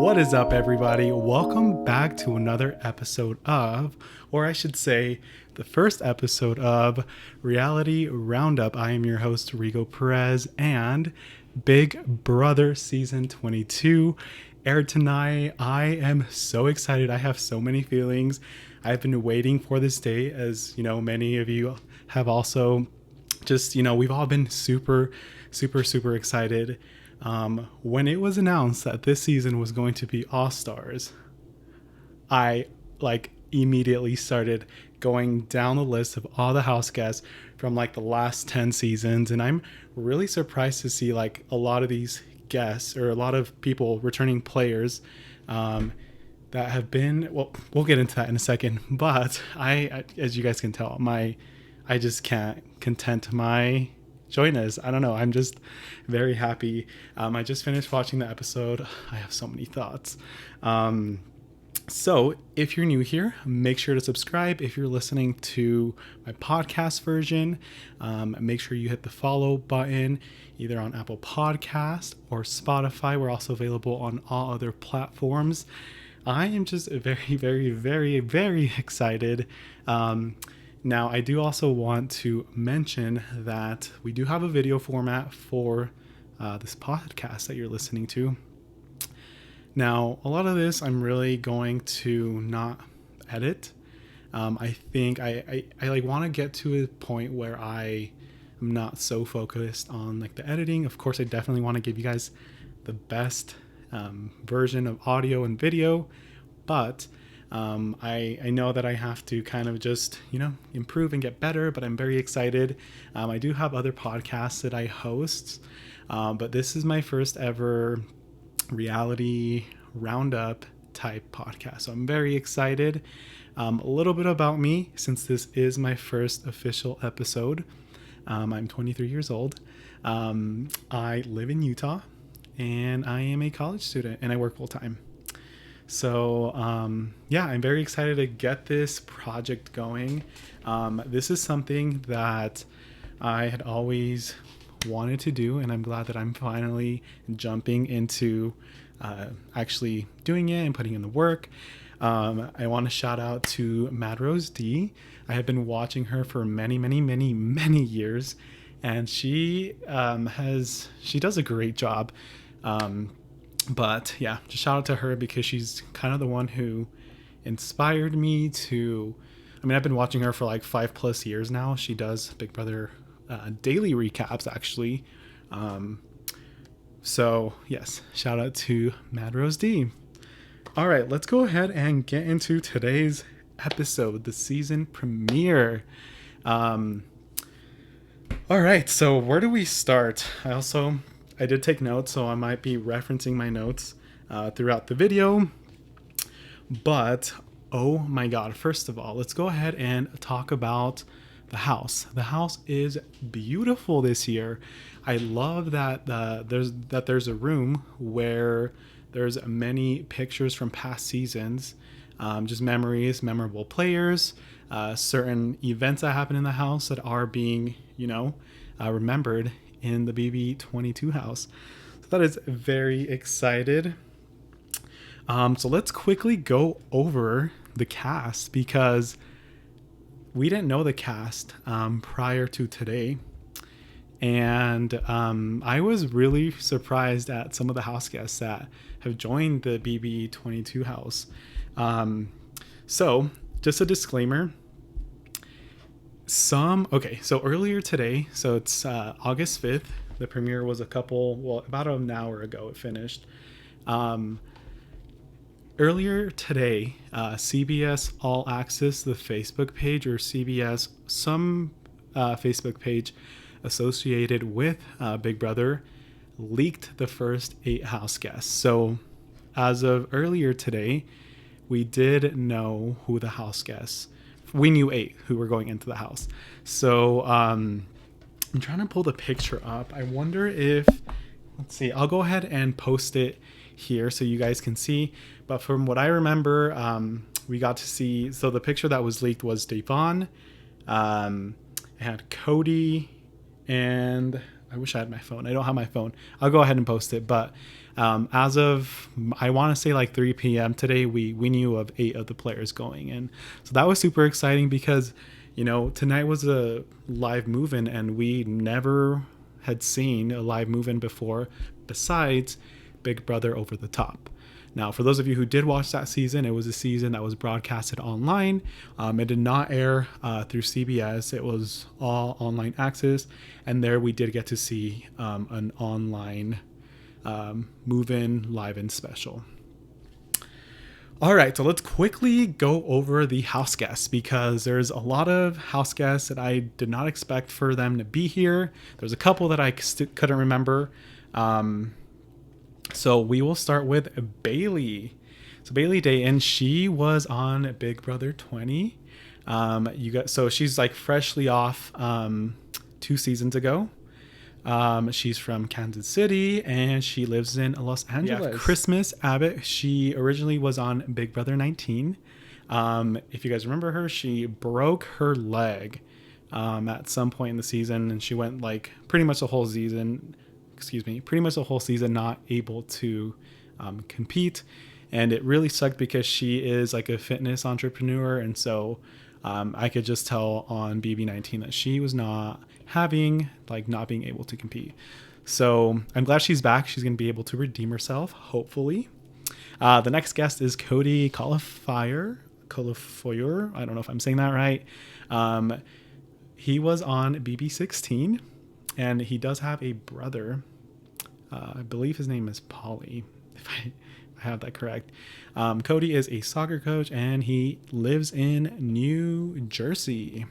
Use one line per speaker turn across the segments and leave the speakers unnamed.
What is up, everybody? Welcome back to another episode of, or I should say, the first episode of Reality Roundup. I am your host, Rigo Perez, and Big Brother Season 22 aired tonight. I am so excited. I have so many feelings. I've been waiting for this day, as you know, many of you have also. We've all been super excited. When it was announced that this season was going to be All Stars, I immediately started going down the list of all the house guests from the last 10 seasons. And I'm really surprised to see a lot of these guests, or a lot of people, returning players, that have been, well, we'll get into that in a second. But I as you guys can tell, I just can't content my joyness. I don't know. I'm just very happy. I just finished watching the episode. I have so many thoughts. So if you're new here, make sure to subscribe. If you're listening to my podcast version, make sure you hit the follow button either on Apple Podcast or Spotify. We're also available on all other platforms. I am just very excited. Now, I do also want to mention that we do have a video format for this podcast that you're listening to. Now, a lot of this I'm really going to not edit. I think I want to get to a point where I am not so focused on the editing. Of course, I definitely want to give you guys the best version of audio and video, but I know that I have to kind of just, improve and get better, but I'm very excited. I do have other podcasts that I host, but this is my first ever reality roundup type podcast. So I'm very excited. A little bit about me, since this is my first official episode. I'm 23 years old. I live in Utah, and I am a college student, and I work full time. So, I'm very excited to get this project going. This is something that I had always wanted to do, and I'm glad that I'm finally jumping into actually doing it and putting in the work. I want to shout out to Mad Rose D. I have been watching her for many years, and she does a great job. But yeah, just shout out to her because she's kind of the one who inspired me to, I've been watching her for 5+ years now. She does Big Brother daily recaps, actually. So yes, shout out to Mad Rose D. All right, let's go ahead and get into today's episode, the season premiere. All right, so where do we start? I did take notes, so I might be referencing my notes throughout the video. But, oh my god, first of all, let's go ahead and talk about the house. The house is beautiful this year. I love that there's a room where there's many pictures from past seasons, just memories, memorable players, certain events that happen in the house that are being, remembered in the BB22 house. So that is very excited. So let's quickly go over the cast, because we didn't know the cast prior to today. And I was really surprised at some of the house guests that have joined the BB22 house. So just a disclaimer. So earlier today, so it's August 5th, the premiere was about an hour ago it finished. Earlier today, CBS All Access, the Facebook page, or CBS, some Facebook page associated with Big Brother, leaked the first 8 house guests. So as of earlier today, we did know who the house guests. We knew 8 who were going into the house. So I'm trying to pull the picture up. I wonder if, let's see, I'll go ahead and post it here so you guys can see. But from what I remember, we got to see, so the picture that was leaked was Devon, it had Cody, and I wish I had my phone. I don't have my phone. I'll go ahead and post it. But as of, I want to say like 3 p.m. today, we knew of 8 of the players going in. So that was super exciting because, tonight was a live move-in and we never had seen a live move-in before besides Big Brother Over the Top. Now, for those of you who did watch that season, it was a season that was broadcasted online. It did not air through CBS. It was all online access. And there we did get to see an online move-in, live-in special. All right, so let's quickly go over the house guests because there's a lot of house guests that I did not expect for them to be here. There's a couple that I couldn't remember. So we will start with Bailey. So Bailey Dayton, she was on Big Brother 20. So she's like freshly off 2 seasons ago. She's from Kansas City and she lives in Los Angeles. We have Christmas Abbott. She originally was on Big Brother 19. If you guys remember her, she broke her leg at some point in the season, and she went like pretty much the whole season not able to compete. And it really sucked because she is like a fitness entrepreneur, and so I could just tell on BB19 that she was not being able to compete. So I'm glad she's back. She's going to be able to redeem herself, hopefully. The next guest is Cody Colifier. I don't know if I'm saying that right. He was on BB16, and he does have a brother. I believe his name is Polly, if I have that correct. Cody is a soccer coach, and he lives in New Jersey.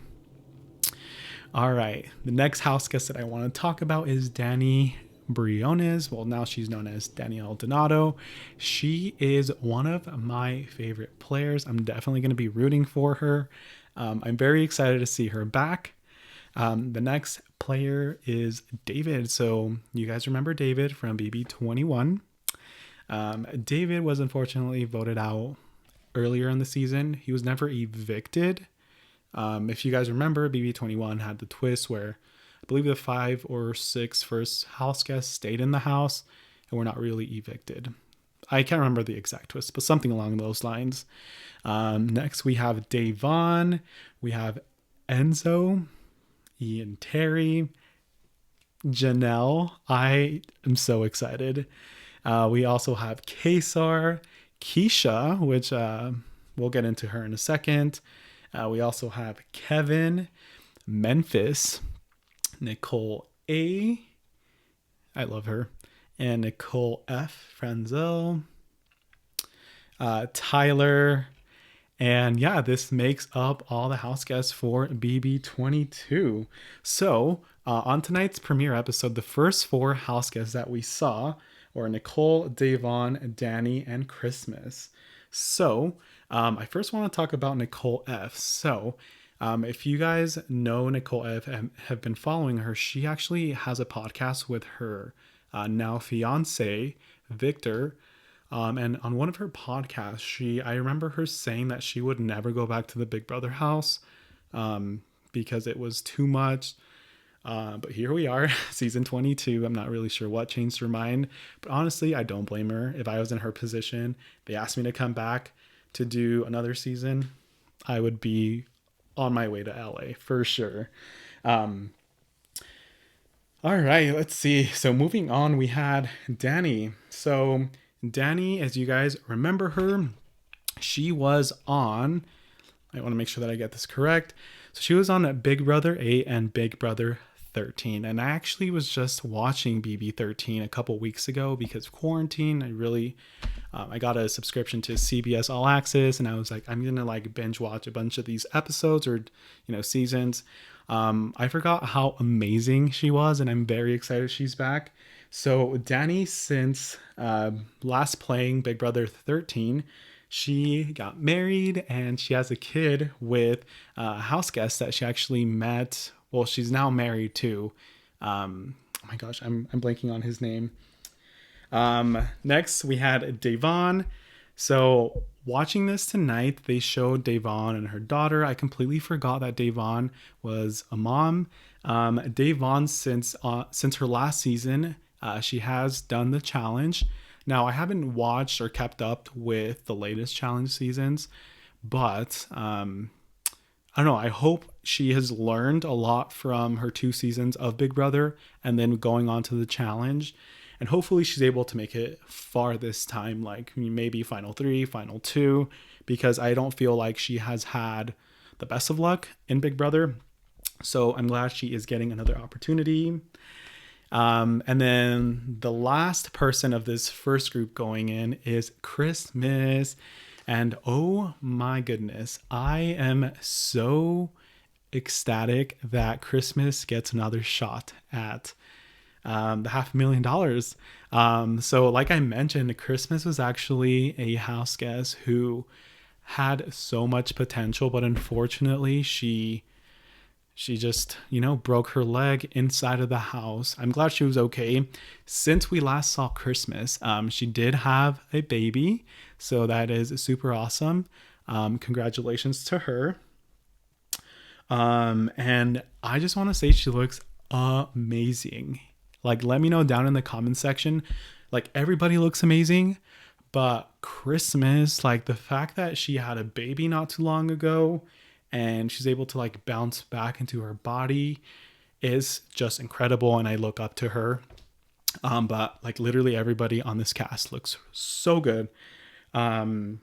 All right, the next house guest that I want to talk about is Danny Briones. Well, now she's known as Danielle Donato. She is one of my favorite players. I'm definitely going to be rooting for her. I'm very excited to see her back. The next player is David. So you guys remember David from BB21. David was unfortunately voted out earlier in the season. He was never evicted. If you guys remember, BB21 had the twist where I believe the 5 or 6 first house guests stayed in the house and were not really evicted. I can't remember the exact twist, but something along those lines. Next, we have Davon. We have Enzo, Ian Terry, Janelle. I am so excited. We also have Kesar, Keisha, which we'll get into her in a second. We also have Kevin, Memphis, Nicole A. I love her. And Nicole F. Franzel, Tyler. And yeah, this makes up all the house guests for BB22. So on tonight's premiere episode, the first 4 house guests that we saw were Nicole, Davon, Danny, and Christmas. So I first want to talk about Nicole F. So if you guys know Nicole F and have been following her, she actually has a podcast with her now fiance, Victor. And on one of her podcasts, I remember her saying that she would never go back to the Big Brother house because it was too much. But here we are, season 22. I'm not really sure what changed her mind, but honestly, I don't blame her. If I was in her position, they asked me to come back to do another season, I would be on my way to LA for sure. All right, let's see. So moving on, we had Danny. So Danny, as you guys remember her, she was on, I want to make sure that I get this correct. So she was on Big Brother 8 and Big Brother 13. And I actually was just watching BB 13 a couple weeks ago because of quarantine. I got a subscription to CBS All Access, and I was like, I'm going to binge watch a bunch of these episodes or, seasons. I forgot how amazing she was, and I'm very excited she's back. So Danny, since last playing Big Brother 13, she got married and she has a kid with a house guest that she actually met. Well, she's now married to. Oh my gosh, I'm blanking on his name. Next, we had Davon. So watching this tonight, they showed Davon and her daughter. I completely forgot that Davon was a mom. Davon, since her last season, she has done the challenge. Now I haven't watched or kept up with the latest challenge seasons, but I don't know. I hope she has learned a lot from her 2 seasons of Big Brother and then going on to the challenge. And hopefully she's able to make it far this time, like maybe final 3, final 2, because I don't feel like she has had the best of luck in Big Brother. So I'm glad she is getting another opportunity. And then the last person of this first group going in is Christmas. And oh my goodness, I am so ecstatic that Christmas gets another shot at the $500,000. So, like I mentioned, Christmas was actually a house guest who had so much potential, but unfortunately, she just, broke her leg inside of the house. I'm glad she was okay. Since we last saw Christmas, she did have a baby. So that is super awesome. Congratulations to her. And I just want to say she looks amazing. Like, let me know down in the comment section. Like, everybody looks amazing. But Christmas, like the fact that she had a baby not too long ago and she's able to like bounce back into her body is just incredible. And I look up to her. But like literally everybody on this cast looks so good. All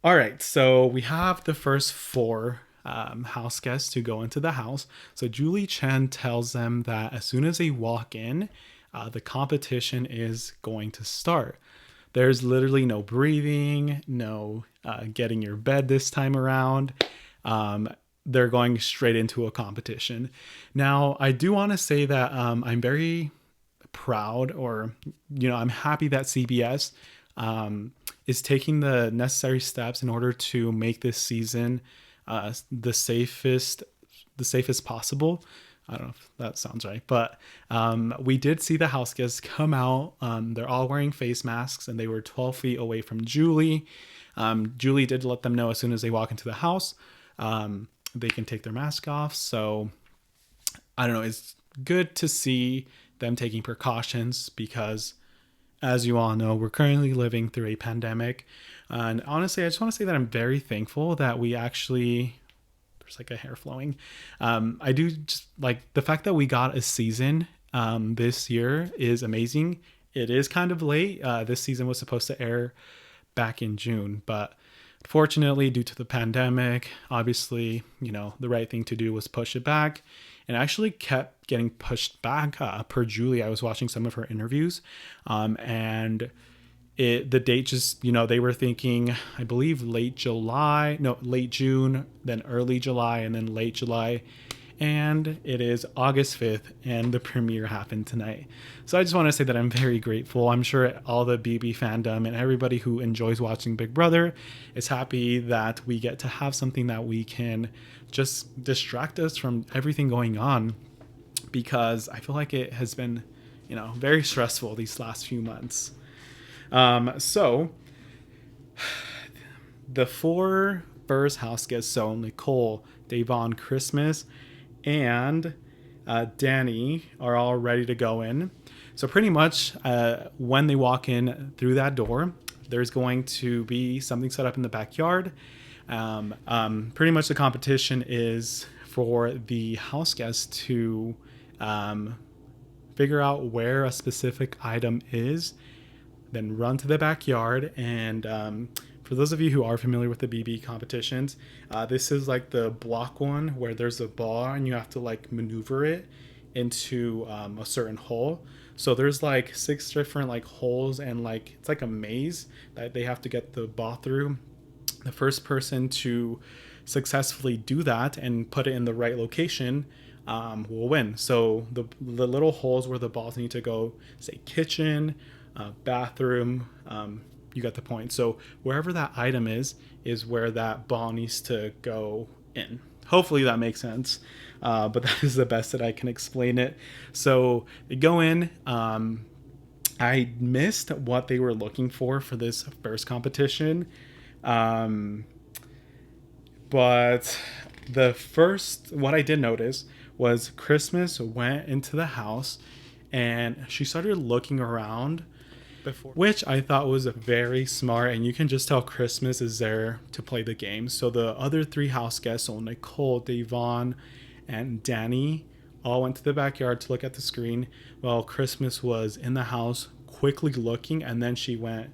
right, so we have the first 4 house guests to go into the house. So Julie Chen tells them that as soon as they walk in, the competition is going to start. There's literally no breathing, no getting your bed this time around. They're going straight into a competition. Now, I do want to say that I'm very proud, or I'm happy that CBS is taking the necessary steps in order to make this season the safest possible. I don't know if that sounds right, but we did see the house guests come out. They're all wearing face masks, and they were 12 feet away from Julie. Julie did let them know as soon as they walk into the house, they can take their mask off. So I don't know. It's good to see them taking precautions because, as you all know, we're currently living through a pandemic. And honestly, I just want to say that I'm very thankful that we actually, there's like a hair flowing. I do just like the fact that we got a season this year is amazing. It is kind of late. This season was supposed to air back in June, but fortunately, due to the pandemic, obviously, the right thing to do was push it back. And actually kept getting pushed back per Julie. I was watching some of her interviews, and the date just, they were thinking, I believe late June, then early July, and then late July. And it is August 5th, and the premiere happened tonight. So I just want to say that I'm very grateful. I'm sure all the BB fandom and everybody who enjoys watching Big Brother is happy that we get to have something that we can just distract us from everything going on, because I feel like it has been, very stressful these last few months. So the 4 first house guests, so Nicole, Davon, Christmas, and Danny are all ready to go in. So pretty much when they walk in through that door, there's going to be something set up in the backyard. Pretty much the competition is for the house guests to figure out where a specific item is, then run to the backyard. And for those of you who are familiar with the BB competitions, this is like the block one where there's a ball and you have to like maneuver it into a certain hole. So there's like 6 different like holes, and like it's like a maze that they have to get the ball through. The first person to successfully do that and put it in the right location will win. So the little holes where the balls need to go, say kitchen, bathroom, you got the point. So wherever that item is where that ball needs to go in. Hopefully that makes sense. But that is the best that I can explain it. So they go in, I missed what they were looking for this first competition. Um, but what I did notice was Christmas went into the house and she started looking around before, which I thought was very smart. And you can just tell Christmas is there to play the game. So the other three house guests, so Nicole, Devon, and Danny, all went to the backyard to look at the screen while Christmas was in the house quickly looking, and then she went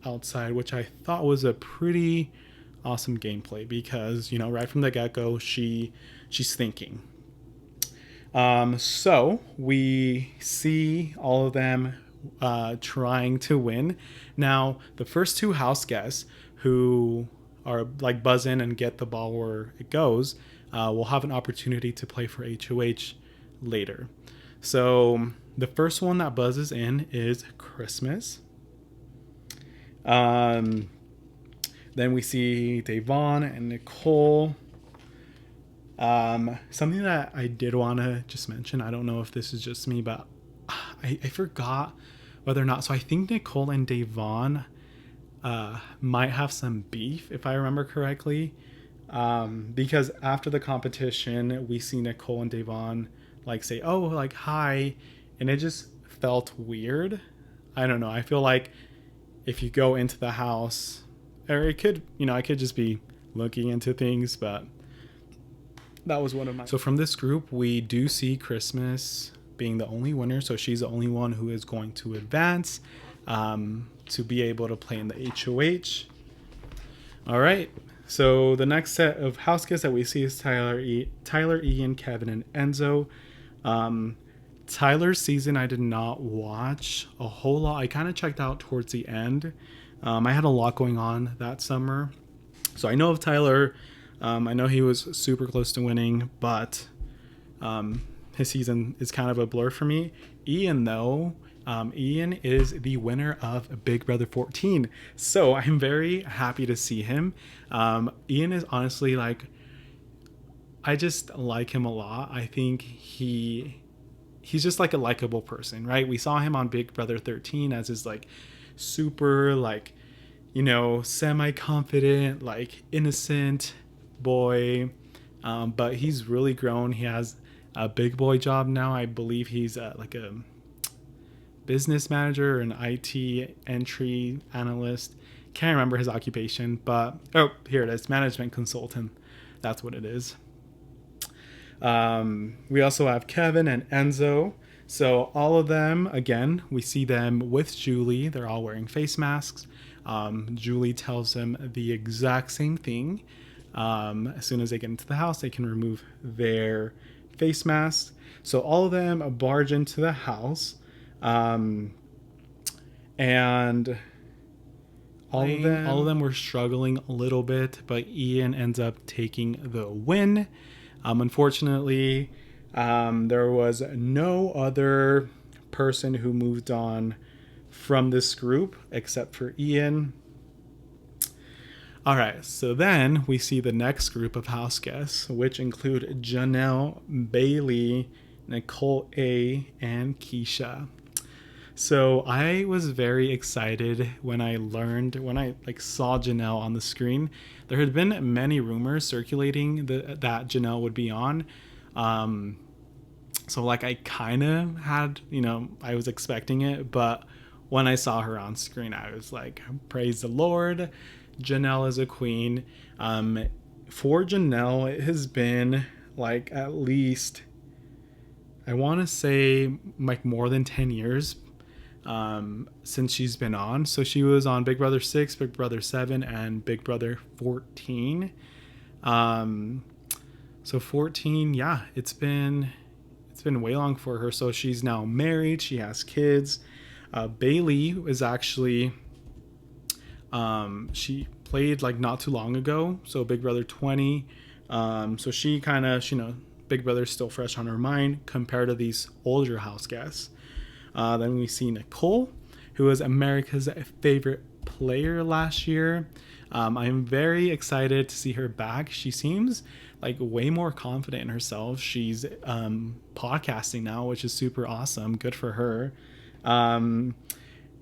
outside, which I thought was a pretty awesome gameplay because, you know, right from the get-go she's thinking. So we see all of them trying to win. Now the first two house guests who are like buzz in and get the ball where it goes will have an opportunity to play for HOH later. So the first one that buzzes in is Christmas. Then we see Devon and Nicole. Something that I did want to just mention, I don't know if this is just me, but I forgot whether or not. So I think Nicole and Devon might have some beef, if I remember correctly. Because after the competition, we see Nicole and Devon like say, oh, like, hi. And it just felt weird. I don't know. I feel like if you go into the house, or it could, you know, I could just be looking into things, but that was one of my. So from this group, we do see Christmas being the only winner. So she's the only one who is going to advance to be able to play in the HOH. All right. So the next set of house guests that we see is Tyler, Ian, Kevin, and Enzo. Tyler's season I did not watch a whole lot. I kind of checked out towards the end. I had a lot going on that summer. So I know of Tyler. I know he was super close to winning, but his season is kind of a blur for me. Ian, though, Ian is the winner of Big Brother 14. So I'm very happy to see him. Ian is honestly like, I just like him a lot. I think he's just like a likable person, right? We saw him on Big Brother 13 as his like super like, you know, semi-confident, like innocent boy. But he's really grown. He has a big boy job now. I believe he's like a business manager or an IT entry analyst. Can't remember his occupation, but oh, here it is, management consultant. That's what it is. We also have Kevin and Enzo. So all of them, again, we see them with Julie. They're all wearing face masks. Julie tells them the exact same thing. As soon as they get into the house, they can remove their face masks. So all of them barge into the house. And all of them were struggling a little bit, but Ian ends up taking the win. Unfortunately, there was no other person who moved on from this group except for Ian. All right, so then we see the next group of house guests, which include Janelle, Bailey, Nicole A, and Keisha. So I was very excited when I saw Janelle on the screen. There had been many rumors circulating that Janelle would be on. So like I kind of had, you know, I was expecting it, but when I saw her on screen, I was like, praise the Lord, Janelle is a queen. For Janelle, it has been like at least, I want to say like more than 10 years since she's been on. So she was on Big Brother 6, Big Brother 7, and Big Brother 14. So 14, yeah, it's been way long for her. So she's now married. She has kids. Bailey is actually, she played like not too long ago. So Big Brother 20. So she kind of, you know, Big Brother's still fresh on her mind compared to these older house guests. Then we see Nicole, who was America's favorite player last year. I'm very excited to see her back. She seems like way more confident in herself. She's podcasting now, which is super awesome. Good for her. Um,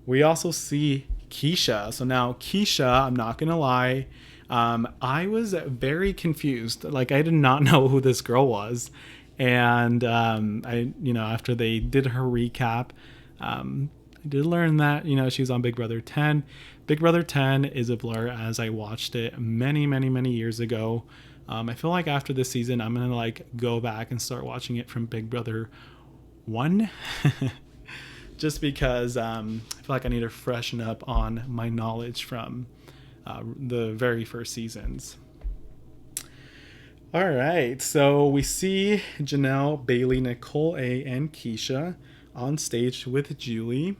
we also see Keisha. So now Keisha, I'm not gonna lie, I was very confused. Like I did not know who this girl was, and after they did her recap, I did learn that she was on Big Brother 10. Big Brother 10 is a blur as I watched it many, many, many years ago. I feel like after this season, I'm gonna like go back and start watching it from Big Brother 1. Just because I feel like I need to freshen up on my knowledge from the very first seasons. All right, so we see Janelle, Bailey, Nicole A, and Keisha on stage with Julie.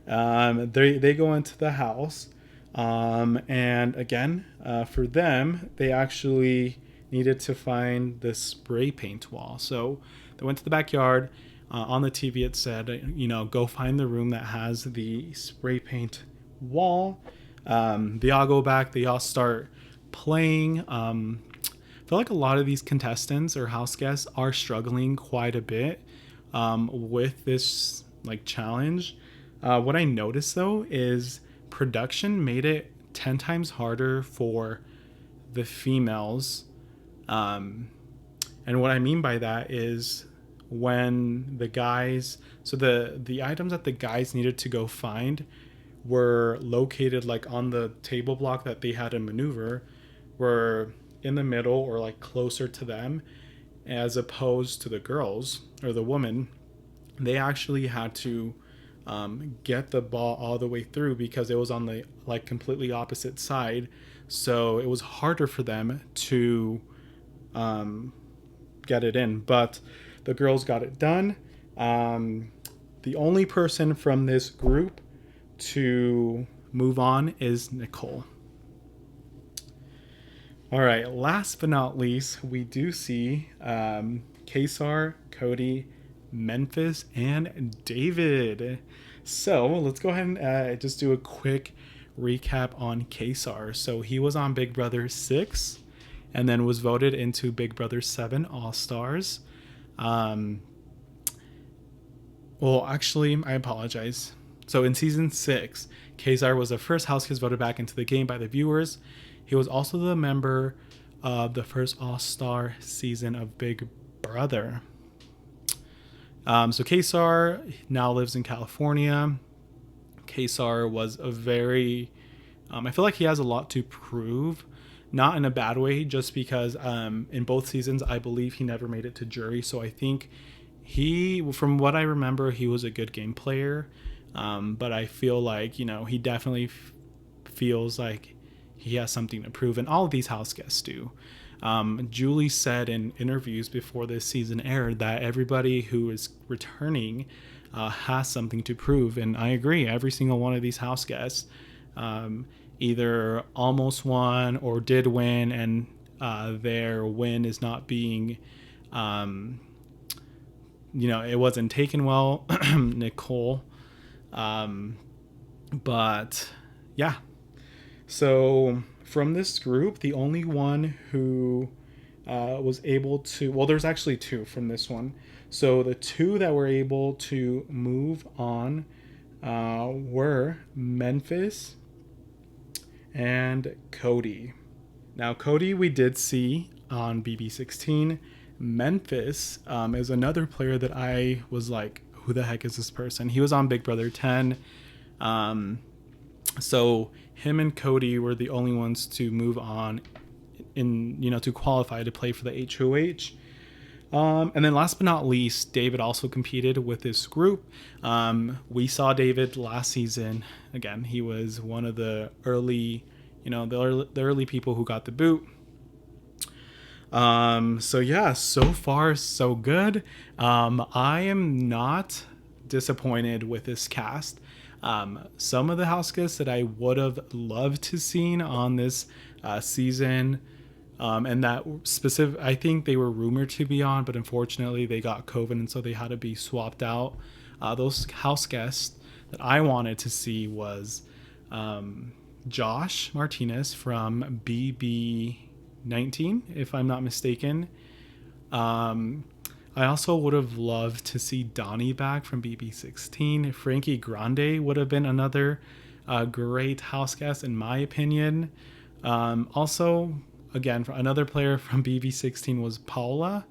They go into the house, and again, for them, they actually needed to find the spray paint wall. So they went to the backyard. On the TV, it said, go find the room that has the spray paint wall. They all go back. They all start playing. I feel like a lot of these contestants or house guests are struggling quite a bit with this like challenge. What I noticed though is production made it 10 times harder for the females. And what I mean by that is when the guys, so the items that the guys needed to go find were located like on the table block that they had to maneuver, were in the middle or like closer to them, as opposed to the girls or the woman. They actually had to get the ball all the way through because it was on the like completely opposite side, so it was harder for them to get it in, but the girls got it done. The only person from this group to move on is Nicole. All right, last but not least, we do see Kaysar, Cody, Memphis, and David. So let's go ahead and just do a quick recap on Kaysar. So he was on Big Brother 6 and then was voted into Big Brother 7 All-Stars. Well, actually, I apologize. So in season 6, Kaysar was the first house guest voted back into the game by the viewers. He was also the member of the first All-Star season of Big Brother. So Kaysar now lives in California. Kaysar was a very... I feel like he has a lot to prove. Not in a bad way, just because in both seasons, I believe he never made it to jury. So I think from what I remember, he was a good game player. But I feel like, he definitely feels like he has something to prove. And all of these house guests do. Julie said in interviews before this season aired that everybody who is returning has something to prove. And I agree. Every single one of these house guests either almost won or did win, and their win is not being, it wasn't taken well. Nicole. But yeah. So from this group, the only one who was able to, well, there's actually two from this one. So the two that were able to move on were Memphis and Cody. Now, Cody we did see on BB16. Memphis is another player that I was like, who the heck is this person? He was on Big Brother 10. So him and Cody were the only ones to move on to qualify to play for the HOH. And then last but not least, David also competed with this group. We saw David last season. Again, he was one of the early, the early people who got the boot. So yeah, so far so good. I am not disappointed with this cast. Some of the house guests that I would have loved to seen on this season, and that specific, I think they were rumored to be on, but unfortunately they got COVID, and so they had to be swapped out. Those house guests that I wanted to see was Josh Martinez from BB19, if I'm not mistaken. I also would have loved to see Donnie back from BB16. Frankie Grande would have been another great house guest, in my opinion. Also, again, for another player from BB16 was Paula.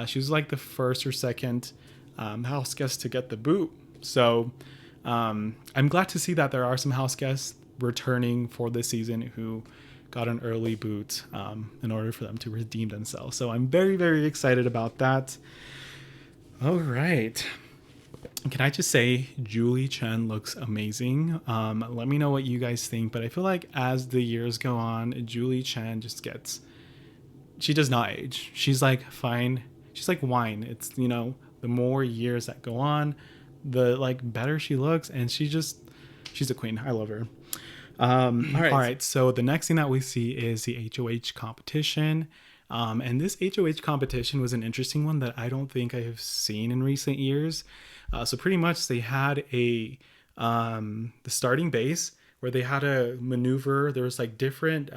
She was like the first or second house guest to get the boot. So I'm glad to see that there are some house guests returning for this season who got an early boot in order for them to redeem themselves. So I'm very, very excited about that. All right. Can I just say, Julie Chen looks amazing. Let me know what you guys think. But I feel like as the years go on, Julie Chen just gets, she does not age. She's like fine. She's like wine. It's, you know, the more years that go on, the like better she looks. And she's a queen. I love her. All right. So the next thing that we see is the HOH competition. And this HOH competition was an interesting one that I don't think I have seen in recent years. So pretty much they had the starting base where they had a maneuver. There was like different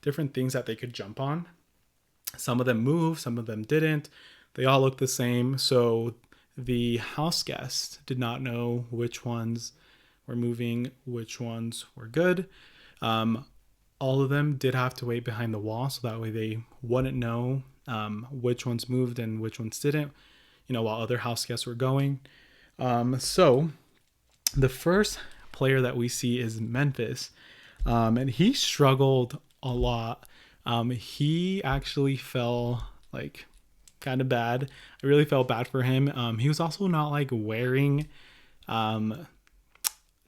things that they could jump on. Some of them moved, some of them didn't. They all looked the same. So the house guests did not know which ones were moving, which ones were good. All of them did have to wait behind the wall, so that way they wouldn't know which ones moved and which ones didn't, you know, while other house guests were going. So the first player that we see is Memphis, and he struggled a lot. He actually fell like kind of bad. I really felt bad for him. He was also not like wearing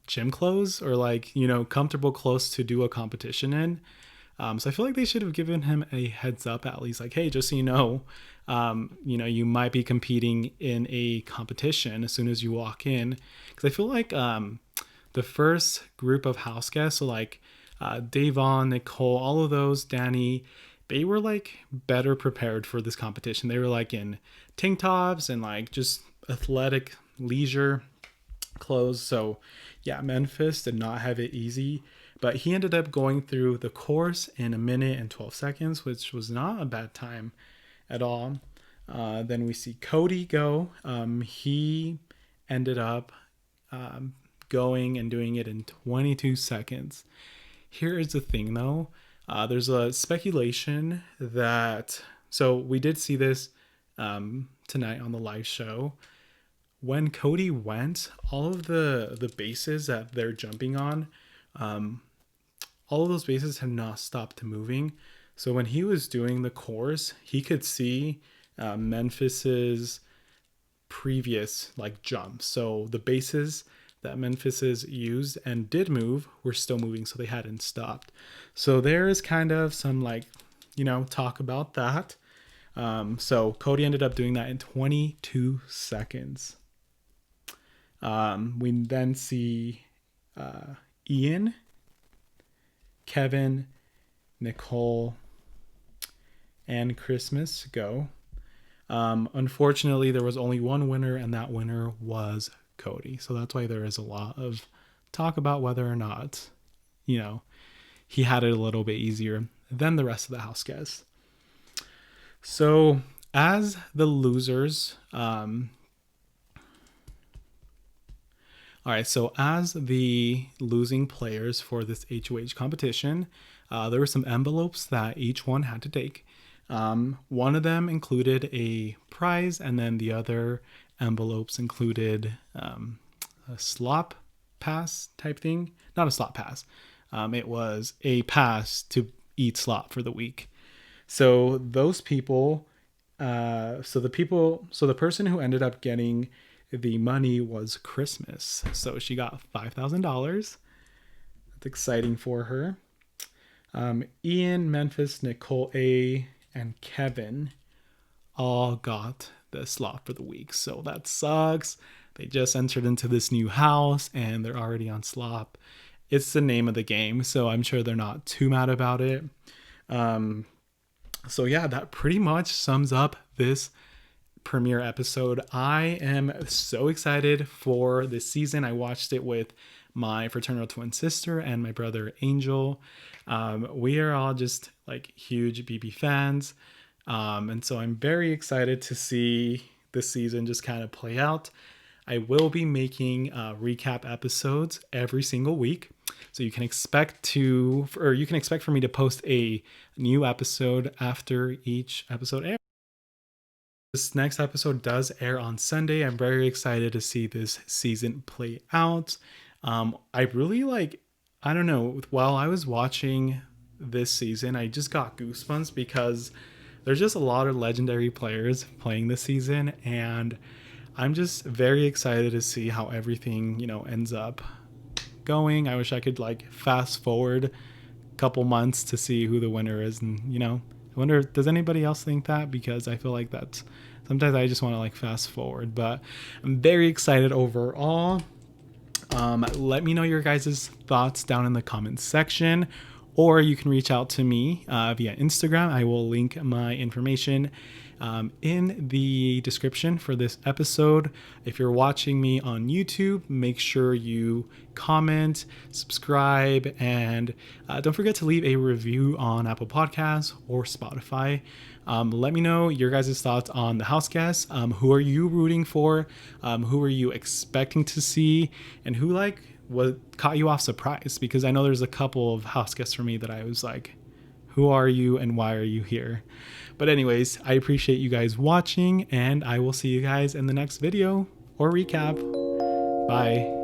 gym clothes or like, you know, comfortable clothes to do a competition in. So I feel like they should have given him a heads up at least, like, hey, just so you know, you might be competing in a competition as soon as you walk in. Because I feel like the first group of house guests, so like Davon, Nicole, all of those, Danny, they were like better prepared for this competition. They were like in tank tops and like just athletic leisure clothes. So yeah, Memphis did not have it easy, but he ended up going through the course in 1 minute and 12 seconds, which was not a bad time at all. Then we see Cody go. He ended up going and doing it in 22 seconds. Here is the thing though. There's a speculation that, so we did see this tonight on the live show. When Cody went, all of the bases that they're jumping on, all of those bases have not stopped moving. So when he was doing the course, he could see Memphis's previous like jumps. So the bases that Memphis's used and did move were still moving, so they hadn't stopped. So there is kind of some like, you know, talk about that. So Cody ended up doing that in 22 seconds. We then see Ian, Kevin, Nicole, and Christmas go. Unfortunately, there was only one winner, and that winner was Cody. So that's why there is a lot of talk about whether or not, you know, he had it a little bit easier than the rest of the house guests. So as the losers, all right, so as the losing players for this HOH competition, there were some envelopes that each one had to take. One of them included a prize, and then the other envelopes included a slop pass type thing. Not a slop pass. It was a pass to eat slop for the week. So those people, so the person who ended up getting the money was Christmas. So she got $5,000. That's exciting for her. Ian, Memphis, Nicole A, and Kevin all got the slot for the week. So that sucks. They just entered into this new house and they're already on slop. It's the name of the game, so I'm sure they're not too mad about it. So yeah, that pretty much sums up this premiere episode. I am so excited for this season. I watched it with my fraternal twin sister and my brother Angel. We are all just like huge BB fans. And so I'm very excited to see this season just kind of play out. I will be making recap episodes every single week. So you can expect for me to post a new episode after each episode airs. This next episode does air on Sunday. I'm very excited to see this season play out. I really I don't know, while I was watching this season, I just got goosebumps because there's just a lot of legendary players playing this season, and I'm just very excited to see how everything, ends up going. I wish I could fast forward a couple months to see who the winner is, and I wonder, does anybody else think that? Because I feel like that's sometimes I just want to fast forward, but I'm very excited overall. Let me know your guys' thoughts down in the comments section, or you can reach out to me via Instagram. I will link my information in the description for this episode. If you're watching me on YouTube, make sure you comment, subscribe, and don't forget to leave a review on Apple Podcasts or Spotify. Let me know your guys' thoughts on the house guests. Who are you rooting for? Who are you expecting to see? And who what caught you off surprise? Because I know there's a couple of house guests for me that I was like, who are you and why are you here? But anyways, I appreciate you guys watching, and I will see you guys in the next video or recap. Bye.